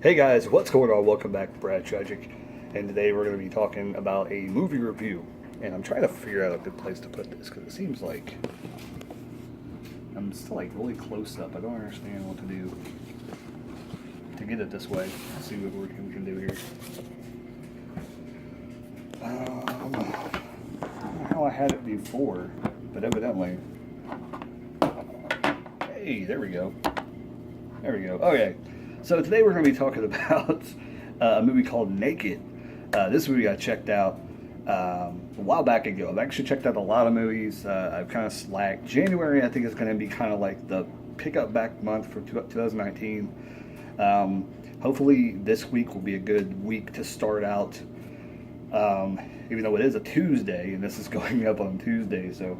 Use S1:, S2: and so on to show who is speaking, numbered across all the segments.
S1: Hey guys, what's going on? Welcome back to Brad Tragic, and today we're going to be talking about a movie review. And I'm trying to figure out a good place to put this because it seems like I'm still like really close up. I don't understand what to do to get it this way. Let's see what we can do here. I don't know how I had it before, but evidently. Hey, there we go. There we go. Okay. So today we're going to be talking about a movie called Naked. This movie I checked out a while back ago. I've actually checked out a lot of movies. I've kind of slacked. January I think is going to be kind of like the pickup back month for 2019. Hopefully this week will be a good week to start out. Even though it is a Tuesday and this is going up on Tuesday, so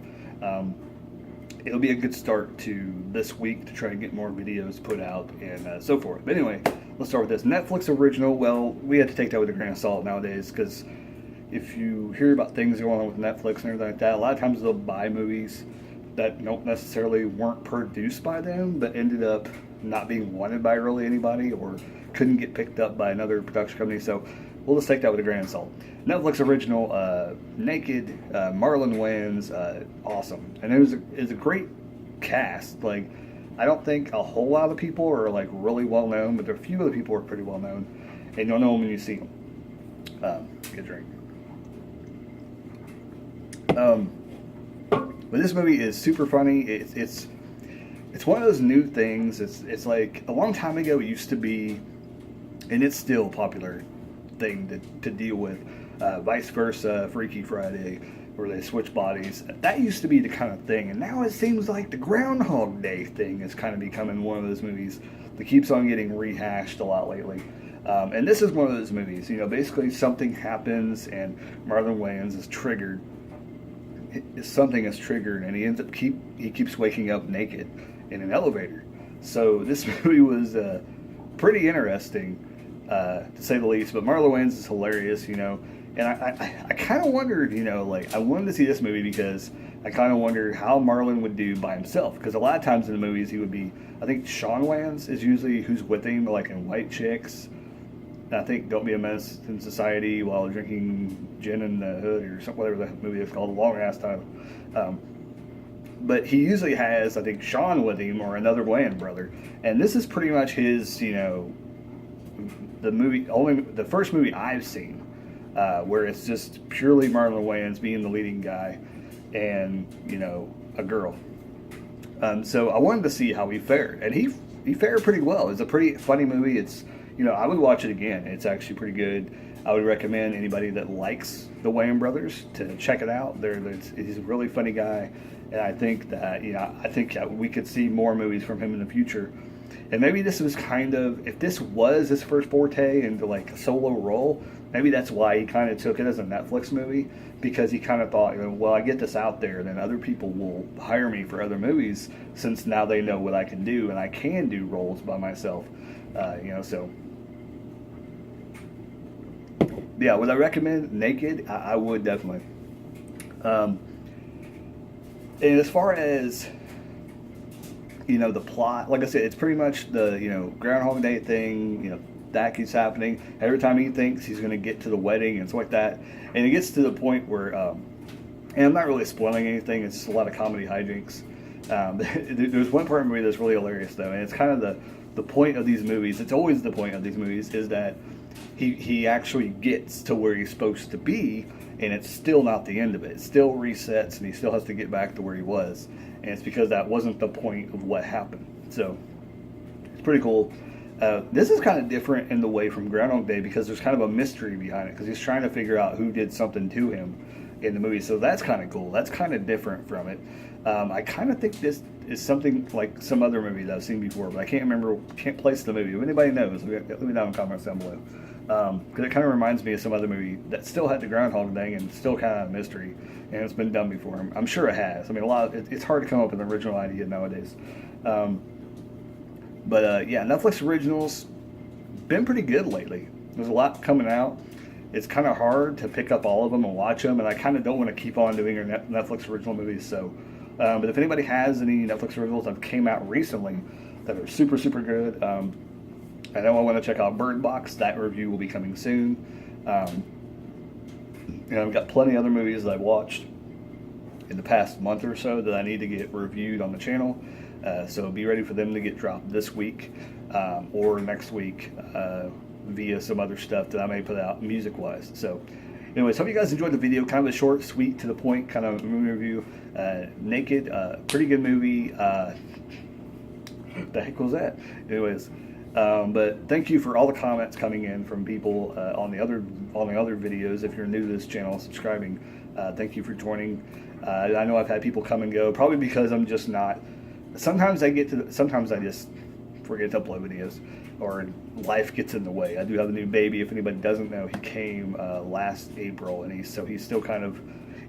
S1: it'll be a good start to this week to try and get more videos put out and so forth. But anyway, let's start with this Netflix original. Well, we have to take that with a grain of salt nowadays because if you hear about things going on with Netflix and everything like that, a lot of times they'll buy movies that don't necessarily weren't produced by them, but ended up not being wanted by really anybody or couldn't get picked up by another production company. So we'll just take that with a grain of salt. Netflix original, Naked, Marlon Wayans, awesome, and it was a great cast. Like, I don't think a whole lot of people are like really well known, but there are a few of the people who are pretty well known, and you'll know them when you see them. Get a drink. But this movie is super funny. It's one of those new things. It's like a long time ago it used to be, and it's still a popular thing to deal with. Vice versa, Freaky Friday, where they switch bodies. That used to be the kind of thing, and now it seems like the Groundhog Day thing is kind of becoming one of those movies that keeps on getting rehashed a lot lately. And this is one of those movies. You know, basically something happens, and Marlon Wayans is triggered. Something is triggered, and he keeps waking up naked in an elevator. So this movie was pretty interesting. To say the least, but Marlon Wayans is hilarious, you know, and I kind of wondered, you know, like I wanted to see this movie because I kind of wondered how Marlon would do by himself, because a lot of times in the movies he would be, I think Sean Wayans is usually who's with him, like in White Chicks, and I think Don't Be a Menace in Society while drinking gin in the hood or something, whatever that movie is called, a long ass title. But he usually has, I think, Sean with him or another Wayans brother, and this is pretty much his, you know, the first movie I've seen where it's just purely Marlon Wayans being the leading guy and, you know, a girl. So I wanted to see how he fared, and he fared pretty well. It's a pretty funny movie. It's, you know, I would watch it again. It's actually pretty good. I would recommend anybody that likes the Wayans brothers to check it out. He's a really funny guy, and I think that, you know, we could see more movies from him in the future. And maybe this was kind of, if this was his first forte into like a solo role, maybe that's why he kind of took it as a Netflix movie, because he kind of thought, you know, well, I get this out there, then other people will hire me for other movies since now they know what I can do, and I can do roles by myself, you know. So yeah, would I recommend Naked? I would definitely. And as far as, you know, the plot, like I said, it's pretty much the, you know, Groundhog Day thing, you know, that keeps happening. Every time he thinks he's going to get to the wedding and stuff like that. And it gets to the point where, and I'm not really spoiling anything, it's just a lot of comedy hijinks. There's one part of the movie that's really hilarious, though, and it's kind of the point of these movies. It's always the point of these movies is that he actually gets to where he's supposed to be, and it's still not the end of it. It still resets, and he still has to get back to where he was. And it's because that wasn't the point of what happened. So it's pretty cool. This is kind of different in the way from Groundhog Day because there's kind of a mystery behind it, because he's trying to figure out who did something to him in the movie. So that's kind of cool. That's kind of different from it. I kind of think this is something like some other movie that I've seen before, but I can't place the movie. If anybody knows, let me know in the comments down below. Because it kind of reminds me of some other movie that still had the Groundhog thing and still kind of a mystery, and it's been done before. I'm sure it has. I mean, it's hard to come up with an original idea nowadays. But yeah, Netflix originals been pretty good lately. There's a lot coming out. It's kind of hard to pick up all of them and watch them, and I kind of don't want to keep on doing our Netflix original movies. So, but if anybody has any Netflix originals that came out recently that are super, super good, I know I want to check out Bird Box. That review will be coming soon. I've got plenty of other movies that I've watched in the past month or so that I need to get reviewed on the channel. So be ready for them to get dropped this week or next week via some other stuff that I may put out music-wise. So anyways, hope you guys enjoyed the video. Kind of a short, sweet, to the point kind of movie review. Naked, pretty good movie. The heck was that? Anyways, but thank you for all the comments coming in from people on the other videos. If you're new to this channel, subscribing, thank you for joining. I know I've had people come and go, probably because I'm just not. Sometimes I just forget to upload videos, or life gets in the way. I do have a new baby. If anybody doesn't know, he came last April, and he's still kind of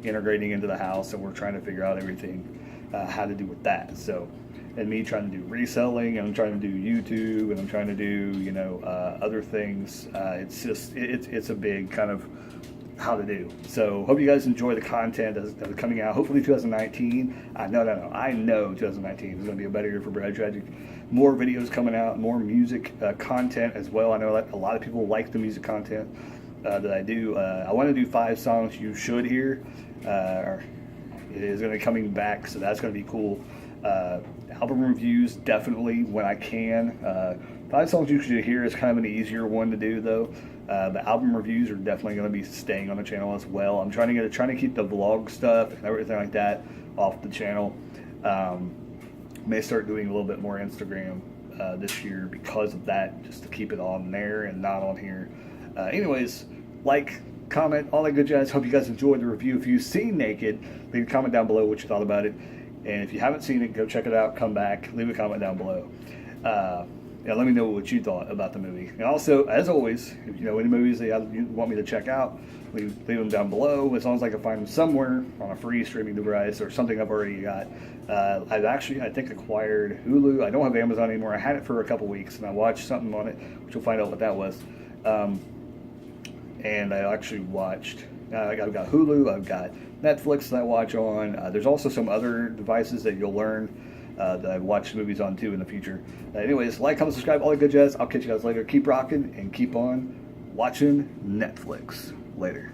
S1: integrating into the house, and we're trying to figure out everything how to do with that. So, and me trying to do reselling, and I'm trying to do YouTube, and I'm trying to do other things. It's a big kind of how to do. So hope you guys enjoy the content that's coming out. Hopefully 2019. I know 2019 is going to be a better year for Brad Tragic. More videos coming out, more music content as well. I know a lot of people like the music content that I do. I want to do 5 songs you should hear. It is going to be coming back, so that's going to be cool. Album reviews, definitely when I can. 5 songs you should hear is kind of an easier one to do, though. The album reviews are definitely going to be staying on the channel as well. I'm trying to keep the vlog stuff and everything like that off the channel. May start doing a little bit more Instagram this year because of that, just to keep it on there and not on here. Anyways, like, comment, all that good jazz. Hope you guys enjoyed the review. If you've seen Naked, leave a comment down below what you thought about it. And if you haven't seen it, go check it out, come back, leave a comment down below. Let me know what you thought about the movie. And also, as always, if you know any movies that you want me to check out, leave them down below, as long as I can find them somewhere on a free streaming device or something I've already got. I've actually, I think, acquired Hulu. I don't have Amazon anymore. I had it for a couple weeks, and I watched something on it, which we'll find out what that was. And I actually watched, I've got Hulu, I've got Netflix that I watch on. There's also some other devices that you'll learn that I watch movies on too in the future. Anyways, like, comment, subscribe, all that good jazz. I'll catch you guys later. Keep rocking and keep on watching Netflix. Later.